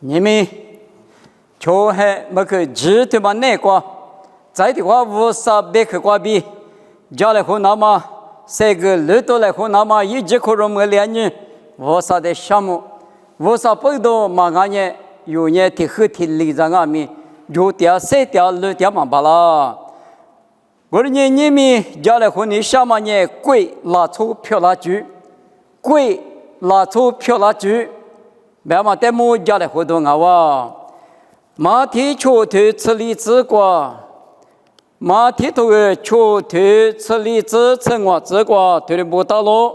你们就还没去知道嘛？那个在的话，无啥别去挂比，家来后那么这个路途来后那么一直可能没两年，无啥的项目，无啥不多嘛？俺呢有年的后天里在俺们有条三条路条嘛罢了。我年你们家来后你什么呢？贵拉出票拉住，贵拉出票拉住，别嘛在么家来后头俺哇，马蹄出头吃里吃过。马蹄头的出头吃里吃成我吃过，头的不到喽。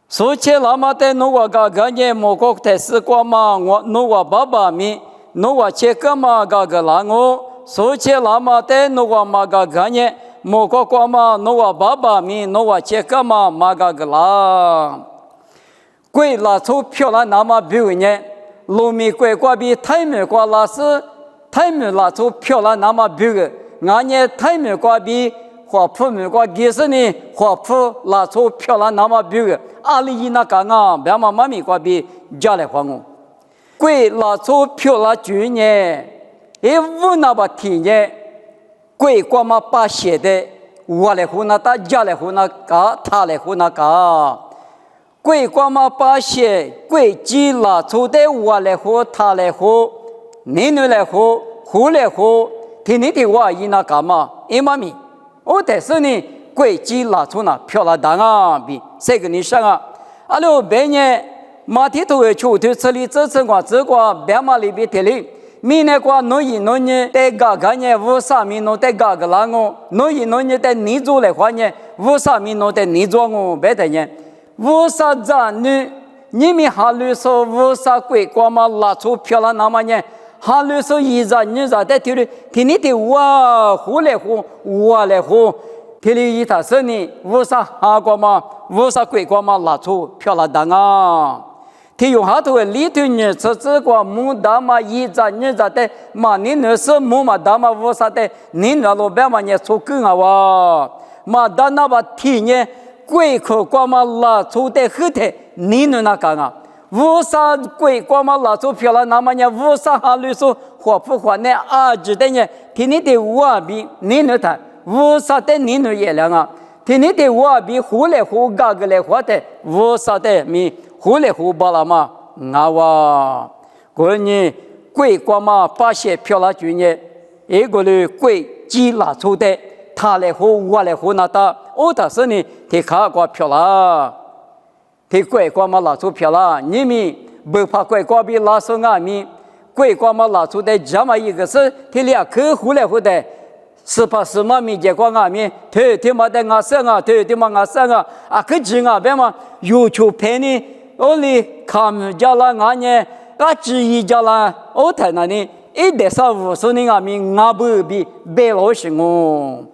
所以那么的努我个个年莫个太死过嘛，我努我爸爸咪，努我切个嘛个个拉我。所以那么的努我嘛个个年莫个过嘛，努我爸爸咪，努我切个嘛个个拉。贵拉出票了那么比如呢，农民贵过比太民过拉是太民拉出票了那么比如。俺呢太没挂比花圃没挂几十年花圃拉出漂亮那么比个阿里伊那个啊别嘛妈咪挂比家来还我贵拉出漂亮主呢一无那把体呢贵挂嘛把写的我来胡那他家来胡那个他来胡那个贵挂嘛把写贵鸡拉出的我来胡他来胡你来胡胡来胡天天的话伊那干嘛？伊妈咪，我但是呢，贵鸡拉出那漂亮蛋啊，比这个你想啊，阿罗别呢，马蹄头的出头吃里这次我这个别嘛里边的里，明年个农业在嘎嘎呢，无啥米农在嘎嘎啦我，农业在泥做来话呢，无啥米农在泥做我别的呢，无啥子呢？你们哈律说无啥贵光嘛拉出漂亮那么呢？哈律说一日你日在这里，天天的我胡来胡，我来胡，这里一他说呢，无啥哈光嘛，无啥贵光嘛拉出漂亮蛋啊！他用哈头里头呢，这个木大嘛一日你日在嘛你那是木嘛大嘛无啥的，你那路边嘛呢出更啊哇，嘛大那把天呢贵可光嘛拉出的后头，你那干啊？无啥贵光嘛拉出漂亮那么呢？无啥哈律说花不花呢？啊，知道呢？天天的我比你那谈，无啥的你那也亮啊？天天的我比胡来胡嘎个来花的，无啥的米胡来胡巴拉嘛？啊哇！过年贵光嘛把些漂亮主呢，一个嘞贵鸡拉出的，他来胡我来胡那的，我倒是呢，他看过漂亮。他贵光嘛拉出票了，你们不怕贵光比拉出俺们贵光嘛拉出的这么一个是，他俩客户来户的，是怕什么米结果俺们，他妈的俺生啊，他妈俺生啊，啊可真啊，别嘛有求陪你，我哩看们家了俺呢，俺只一家了，我台那里135年俺们俺不比白老些我，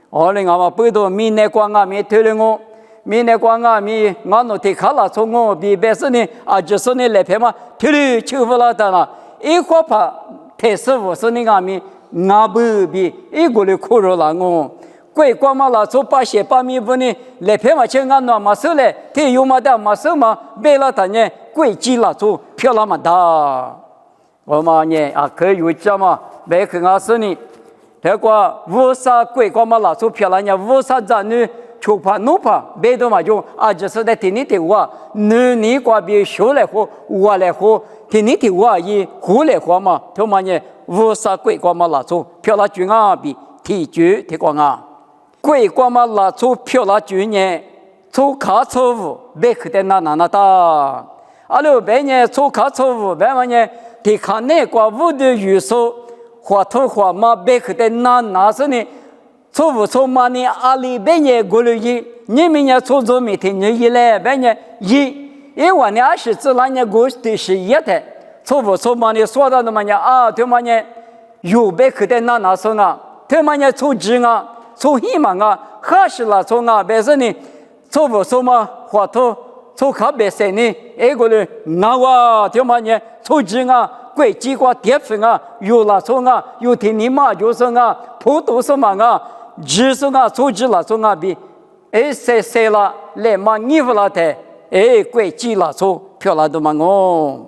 我哩俺们不多米那光俺们推了我。明年光啊米，俺那天看了从我比白是呢，啊就是呢来拍嘛，提里求不了的了，一块怕太15年俺们俺不比一个人苦肉了我，贵光嘛了做把些把米不呢来拍嘛，就俺那嘛手来，他有嘛的嘛手嘛，白了的呢贵鸡了做漂亮嘛大，我嘛呢啊可以有讲嘛，白去俺手呢，这个无啥贵光嘛了做漂亮呢，无啥子呢。就怕怒怕，别的嘛就啊，就是在天天的我，你挂比学来活，我来活，天天的我也活来活嘛，他妈呢，无啥贵光嘛拉出漂亮军啊比提举提光啊，贵光嘛拉出漂亮军呢，出卡错误，别去的那的，阿罗别呢出卡错误，别嘛呢，提看那挂无的语数，花头花嘛别去的那是呢。错误错嘛呢？阿里边呢过了一，你们呢错错每天呢一来边呢因为呢20次那呢过的是一的，错误错嘛呢说到那么呢啊，他妈呢有别可的那说啊，他妈呢错字啊，错希望啊，还是啦错啊，别是呢错误错嘛话头错卡别些呢，一个人那哇，他妈呢错字啊。贵机关跌份啊，有啦错啊，有天你妈就是啊，普通什么啊，就是啊，错字啦错啊比，谁啦来嘛衣服啦的，贵机啦错漂亮的嘛我。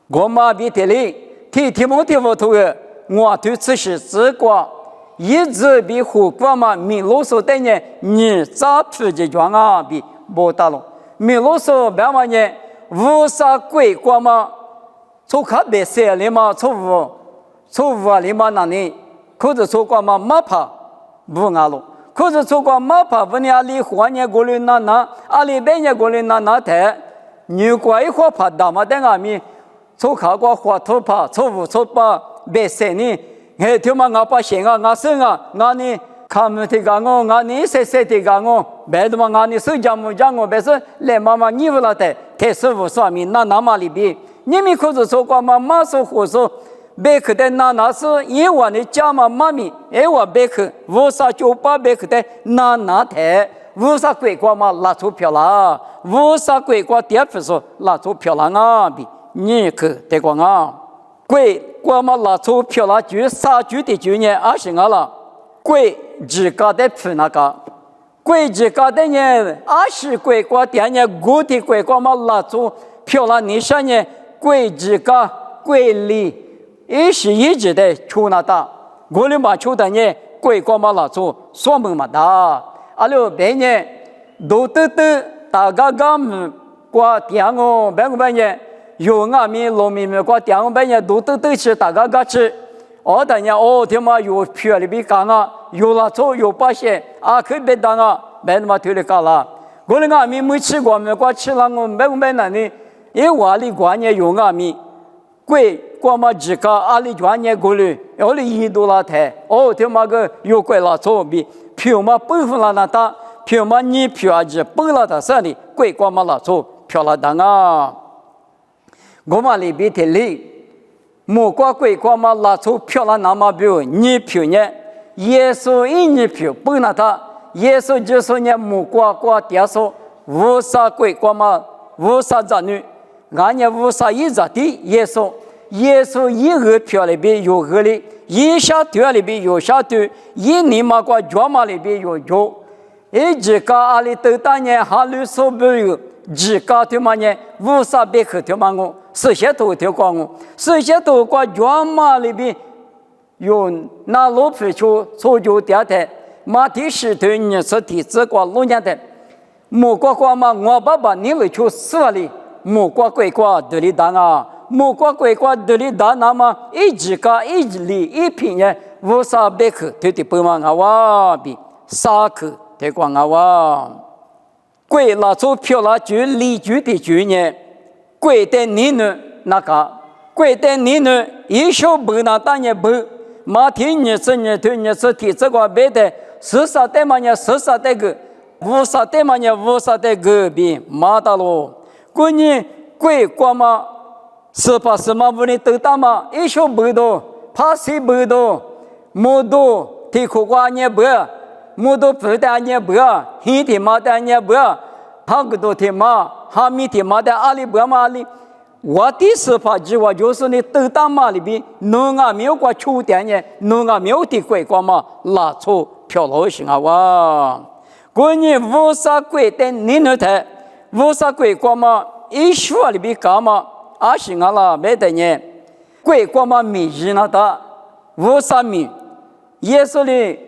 我们比这里提摩提佛徒的，我对此事之过，一直比胡瓜嘛米罗索的呢，你咋出去装啊？比不大了，米罗索别嘛呢，无啥鬼瓜嘛，从卡别塞里嘛，从无里嘛那里，可是从瓜嘛马怕不阿了。可是从过马帕不呢？阿里花年过了那，阿里半年过了那台，你过一花帕大嘛？等阿米从考过花头帕，从把别生呢？哎，他妈我把钱啊，我生啊，我呢看不起我，我呢谁的我，别的嘛我呢手讲没讲我，别是来妈妈你不拉的，太师傅说明那嘛里边，你们可是说过嘛马说胡说。贝克的那是一万的加嘛妈咪，一万贝克五十98贝克的那台50鬼瓜嘛拿出票啦，50鬼瓜点不说拿出票啦啊比你可得光啊，鬼瓜嘛拿出票啦就杀猪的就呢20啊了，鬼自家的票那个，鬼自家的呢20鬼瓜点呢古的鬼瓜嘛拿出票啦，你想呢鬼自家鬼里。一直的出那大，我们把出的呢，鬼光嘛拉出，说明嘛大，阿罗别呢，都大家们过点哦，别个呢，有阿米农民们过点哦，别呢都吃大家吃，哦的呢哦，他妈有票里边讲啊，有拉出有把些，啊可别当啊，别他妈推了干了，我们阿米没吃过，没过吃了我别那里，因为里过呢有阿米。鬼光嘛自家阿里专业过来，阿里印度那台，哦他妈个有鬼拉错比票嘛不付了那大，票嘛你票子不了的啥哩，鬼光嘛拉错票了当啊，我们里边的里，莫怪鬼光嘛拉错票了那么表，你票呢？耶稣一你票不那他，耶稣就说呢莫怪点说，无啥鬼光嘛无啥子女。俺也无啥一着的耶稣一个票里边有个里，一下段里边有下段，一年嘛过脚嘛里边有脚，一自家阿里都当年哈律所不有，自家他妈呢无啥别克他妈我，这些都他光我，这些都过脚嘛里边有那老皮球搓脚掉的，马蹄石头你是体质过老年的，莫过嘛我爸爸你来去死里。莫怪鬼怪得里当啊，莫怪鬼怪得里当那么一自家一里一品呢，无啥别克对的不嘛啊哇比啥克对光啊哇，鬼拿出票了就离居的就呢，鬼的你呢那个，鬼的你呢一小不那当然不，马天你是你对你是体这个别的，是啥的嘛呢是啥的个，无啥的嘛呢无啥的个比马大喽。过年鬼光嘛，是把什么屋里都打嘛，一小不多，怕谁不多，莫多提苦瓜也不，莫多不的也不，黑的嘛的也不，哈个多的嘛，哈米的嘛的阿里不嘛阿里，我的是怕计划就是你都打嘛里边，农啊没有过秋天呢，农啊没有的鬼光嘛，拉出票老行啊哇，过年无啥鬼的你那台。无啥鬼光嘛，一说里边干嘛？阿是阿拉没得呢，鬼光嘛米日那的，无啥米，耶稣的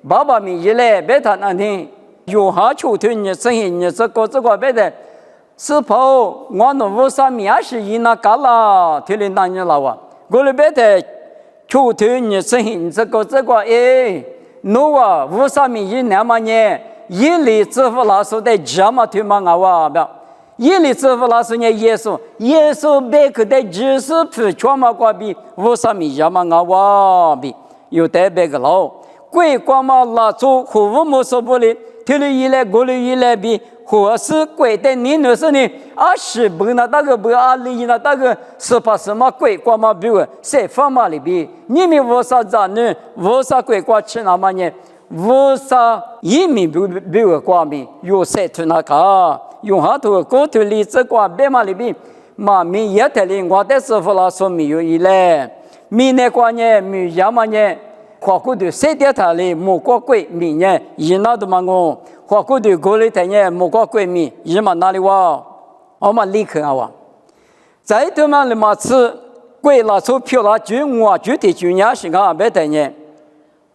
爸爸米日嘞，别他那天有哈秋天你生意你这个别的，是跑我那无啥米阿是伊那干啦，听你那年老啊，我那别的秋天你生意你这个哎，侬啊无啥米日那么呢？一里支付老师的家嘛对嘛啊哇不，一里支付老师呢耶稣别个的就是普全嘛挂比无啥米家嘛啊哇比有代别个老鬼光嘛拉出和我们说不哩，听了一来过了一来比或是鬼的你那是呢啊是不那大个不啊里那大个是怕什么鬼光嘛比我谁方嘛里比你们无啥子呢无啥鬼光吃那么呢？无啥移民比我光明，有谁去那个？用好多过去例子过别嘛里边，嘛民也得领我的师傅老说没有一来，民那过年民要嘛呢，花过的谁的他哩莫过鬼民呢？一那都嘛我花过的过来的呢莫过鬼民，一嘛哪里哇？我嘛立刻啊哇，在他们里嘛吃。贵拿出票了，就我具体就伢是个别的呢。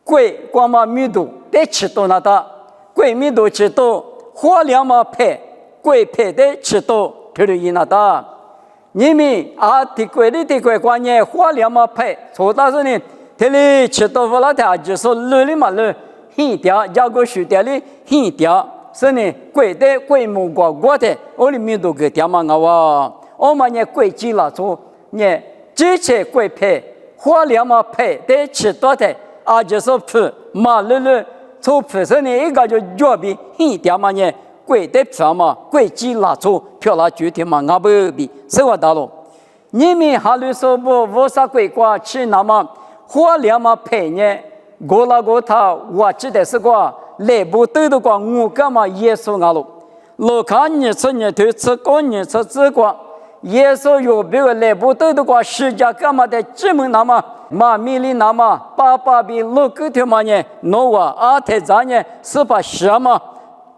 贵光嘛密度得吃多那的，贵密度吃多，花两嘛配，贵配得吃多，特别伊那的。你们啊，的贵关键花两嘛配，错但是呢，这里吃多不拉的，就是累里嘛累，很掉，加个水掉里很掉，是呢，贵的贵木瓜的，我里面都给掉嘛我，我们呢贵鸡了做呢。这些贵配花两嘛配得吃多的，就是配马路做配上呢一个就脚比很点嘛呢，贵的票嘛贵鸡拉出票拉具体嘛不比，是我大了。你们还有说不为啥贵瓜吃那么花两嘛配呢？过了过他我记得是个来不得的个我干嘛耶稣了，我看你吃你头吃过你吃这个。耶稣有别个来不得的话，世界干嘛的这么那么马米里那么爸比六个条嘛呢？诺瓦阿特咱呢是把什么？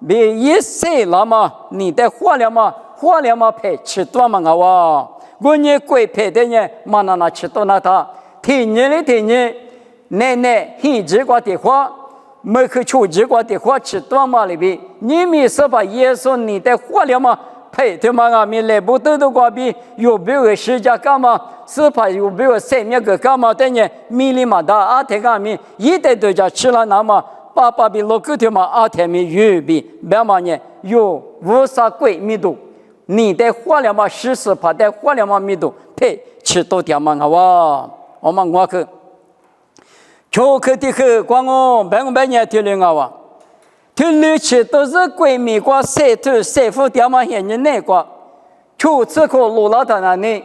比一岁那么你的花了嘛配吃多嘛我呢贵配的呢嘛那吃多那他听你奶奶很这个的话，没去求这个的话吃多嘛里边，你们是把耶稣你的花了嘛？配对嘛咪来不得的话比有别个世界干嘛？是怕有别个生命个干嘛的呢？米里嘛的阿天个咪一代都叫吃了那么爸比六个条嘛阿天咪预备别嘛呢有无啥贵密度，你的花了嘛40怕的花了嘛密度配吃多点嘛我们我去，就去的去光我白年听了我。听起都是贵美国社头社会点嘛现人那个，就这个路老的那里，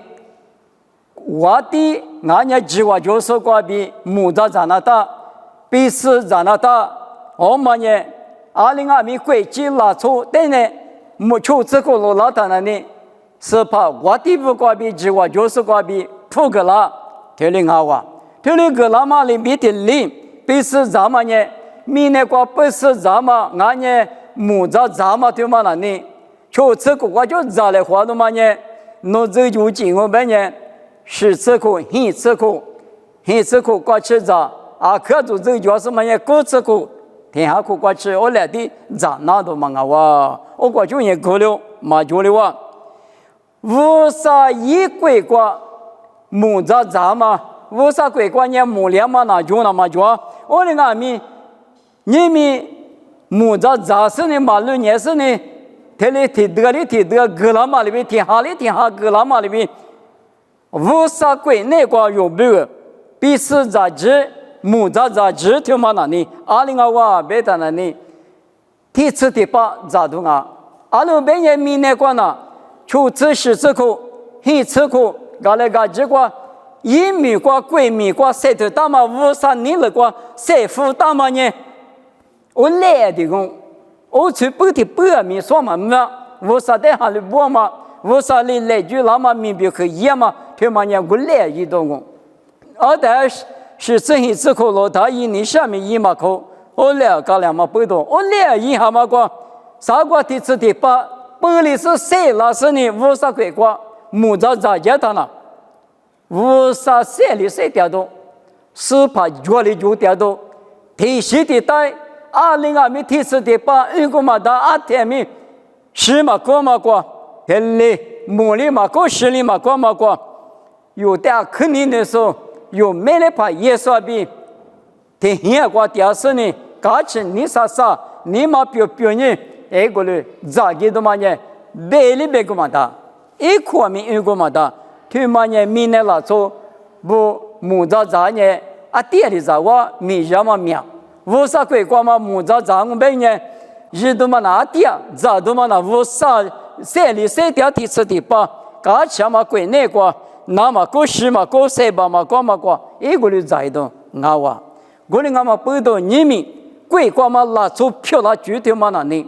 我的俺家计划就是个比木扎在那的，比是在那的，我们呢2020贵几拉出，但呢，就这个路老的那里，是怕我的不个比计划就是个比土个啦，听领好啊，听领个那么里比的零，比是咱们呢。米那个不是咱们，俺呢木扎咱们对嘛那呢？就这个我就扎来花的嘛呢？那这就进我们呢，10次课、1次课、1次课过去扎，可就这叫什么呢？9次课、天下课过去，我来的扎那都嘛我过去也过了，嘛就了哇。无啥一贵过木扎咱们，无啥贵过呢木两嘛那就那么就，我的俺们。你们木扎扎是呢马路也是呢，这里提得格拉马里边，天下格拉马里边，无啥贵那个有别个，比是扎子木扎子条嘛那里，2025别的那里，第次第8扎东20边米那个呢，就10次课，1次课，搞来搞这个，一米个贵米个社头大嘛，无啥你那个社会大嘛呢？我来的工，我去不的不米说嘛嘛，我啥的哈里不嘛，我啥里来句那么明白可以嘛，他嘛呢我来一道工，但是这一次课了，他1年下面1嘛课，我来搞2嘛不多，我来一下嘛个，啥个第7第8，本来是谁老师呢？无啥鬼个，木扎扎家他呢，无啥谁里谁掉到，是怕脚里就掉到，提西的带。2020第4第8，一个嘛的天米10嘛过嘛过，这里木里嘛过10里嘛过嘛过，有的肯定的时候有没来怕耶稣比，天下过第2呢，搞起你啥你嘛表呢，个嘞咋个的嘛呢？别里别个嘛的，一块米一个嘛的，他嘛呢米呢拉走不木扎扎呢，店里扎我米什么米。无啥贵过嘛，木扎扎我们呢，日都嘛拿点，扎都嘛拿无啥3里3条第7第8，搞起嘛贵那个，那么过10嘛过3吧嘛过嘛过，一个人扎一顿，我哩嘛不到你们贵过嘛拿出票拿具体嘛那里，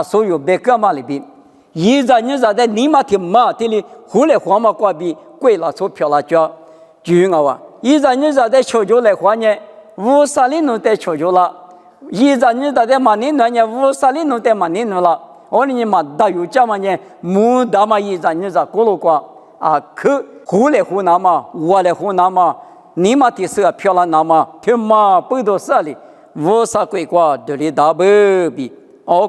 所有别个嘛里边，你咋的你嘛听嘛这里后来花嘛过比贵拿出票拿交，就你咋的求求来花呢？无啥里弄得求求了，你大家嘛你那呢？无啥里弄得嘛你弄了，我哩嘛大有家嘛呢？木大嘛你咋过了过去胡来胡那么，我来胡那么，你妈的是漂亮那么，天妈不多少哩，无啥鬼瓜这里大不比，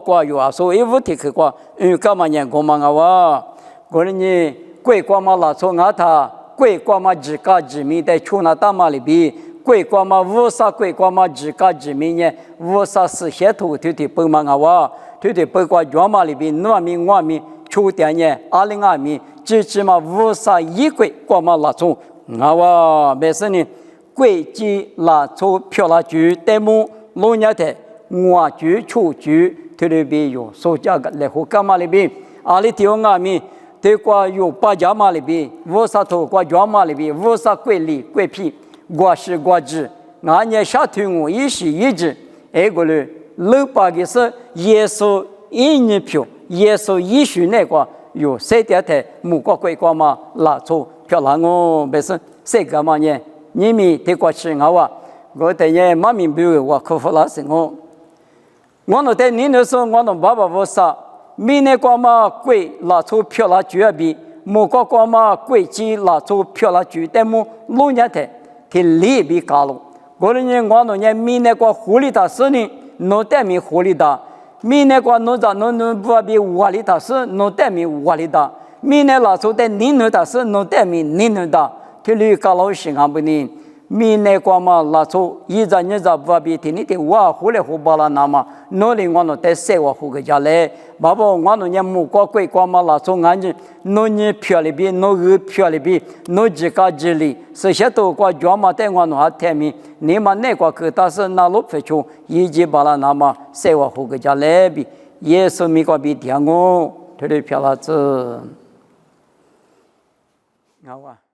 瓜有啊，所以无提克瓜，干嘛年过嘛啊哇，过年鬼瓜嘛拉错啊他，鬼瓜嘛自家自民在出那大马里比，鬼瓜嘛无啥鬼瓜嘛自家自民呢，无啥事些头的不嘛啊哇，的不瓜专马里比，我们出点呢，20米。只嘛无啥一鬼光嘛拉错，哇，没事呢。鬼机拉错漂拉局带木老年的我局出局，特别有所价个来和干嘛里边，里条米，对过有八家嘛里边，无啥头过专嘛里边，无啥鬼里鬼屁，我是我知，年下头我一时一直，个嘞，老八个是耶稣一年票，耶稣一许那个。有谁点的木瓜鬼瓜嘛拉错漂亮哦，没事，谁干嘛呢？你们得过去我等下妈咪不要我克服了什么？我那在你那时候，我那爸爸我说，明年瓜嘛鬼拉错漂亮绝比，木瓜嘛鬼鸡拉错漂亮绝，但木老年的利比高了。我那年明年瓜狐狸大事呢，那代名狐狸大。明年过农不比我里大是农代名我里大，明年拉出的你农大是农代名你农大，这里搞老些啊不呢？明年过嘛拉出一张不比天的我回来胡巴拉那么，农里我在晒我胡个家来，爸爸我年木瓜鬼瓜嘛拉出眼睛，农年漂里边，农鱼漂里边，农自家这里，这些都过专门在我还天明。你们那个可但是那路费出，一直把那么晒我胡个家来比，也是没个比天我，这里漂了子，好啊。